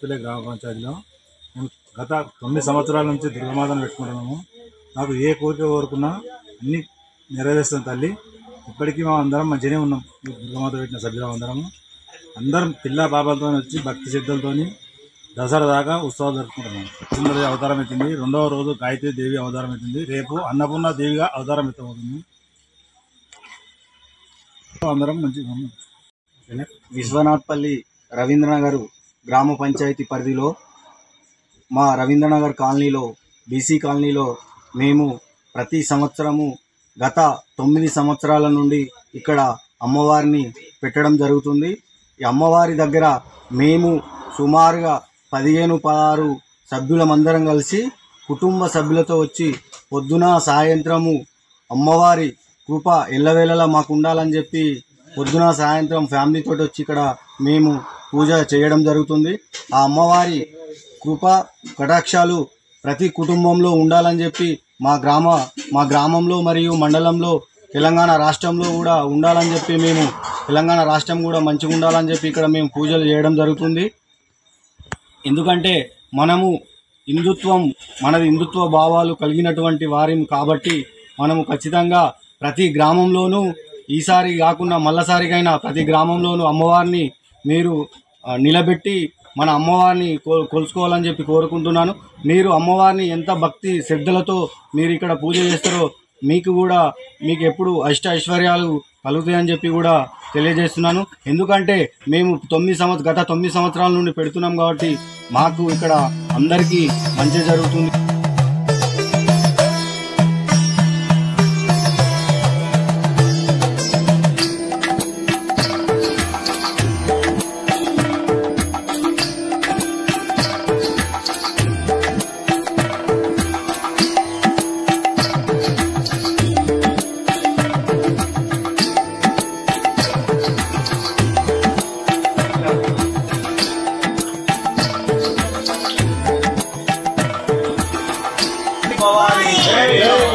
రాజపల్లి గ్రామ పంచాయతీలో మేము గత 9 సంవత్సరాల నుంచి దుర్గమాతను పెట్టుకుంటున్నాము. నాకు ఏ కోరిక కోరుకున్నా అన్నీ నెరవేరుస్తాం తల్లి. ఇప్పటికీ మేము అందరం మంచిగానే ఉన్నాం. దుర్గమాత పెట్టిన సభ్యులం అందరం పిల్ల బాబాలతో వచ్చి భక్తి శ్రద్ధలతో దసరా దాకా ఉత్సవాలు జరుపుకుంటున్నాం. సుందరి అవతారం ఎత్తింది. 2వ రోజు గాయత్రి దేవి అవతారం ఎత్తింది. రేపు అన్నపూర్ణ దేవిగా అవతారం ఎత్తబోతుంది. అందరం మంచిగా ఉన్నాం. విశ్వనాథ్పల్లి రవీంద్రనగర్ గ్రామ పంచాయతీ పరిధిలో మా రవీంద్రనగర్ కాలనీలో బీసీ కాలనీలో మేము ప్రతి సంవత్సరము గత 9 సంవత్సరాల నుండి ఇక్కడ అమ్మవారిని పెట్టడం జరుగుతుంది. ఈ అమ్మవారి దగ్గర మేము సుమారుగా 15-16 సభ్యులమందరం కలిసి కుటుంబ సభ్యులతో వచ్చి పొద్దున సాయంత్రము అమ్మవారి కృప ఎల్లవేళలా మాకు ఉండాలని చెప్పి పొద్దున సాయంత్రం ఫ్యామిలీతో వచ్చి ఇక్కడ మేము పూజ చేయడం జరుగుతుంది. ఆ అమ్మవారి కృప కటాక్షాలు ప్రతి కుటుంబంలో ఉండాలని చెప్పి మా గ్రామంలో మరియు మండలంలో తెలంగాణ రాష్ట్రంలో కూడా ఉండాలని చెప్పి మేము తెలంగాణ రాష్ట్రం కూడా మంచిగా ఉండాలని చెప్పి ఇక్కడ మేము పూజలు చేయడం జరుగుతుంది. ఎందుకంటే మనది హిందుత్వ భావాలు కలిగినటువంటి వారిని కాబట్టి మనము ఖచ్చితంగా ప్రతి గ్రామంలోనూ ఈసారి కాకుండా మళ్ళసారికైనా ప్రతి గ్రామంలోనూ అమ్మవారిని మీరు నిలబెట్టి మన అమ్మవారిని కొలుసుకోవాలని చెప్పి కోరుకుంటున్నాను. మీరు అమ్మవారిని ఎంత భక్తి శ్రద్ధలతో మీరు ఇక్కడ పూజ చేస్తారో మీకు ఎప్పుడు అష్ట ఐశ్వర్యాలు కలుగుతాయని చెప్పి కూడా తెలియజేస్తున్నాను. ఎందుకంటే మేము గత 9 సంవత్సరాల నుండి పెడుతున్నాం కాబట్టి మాకు ఇక్కడ అందరికీ మంచి జరుగుతుంది. Hey!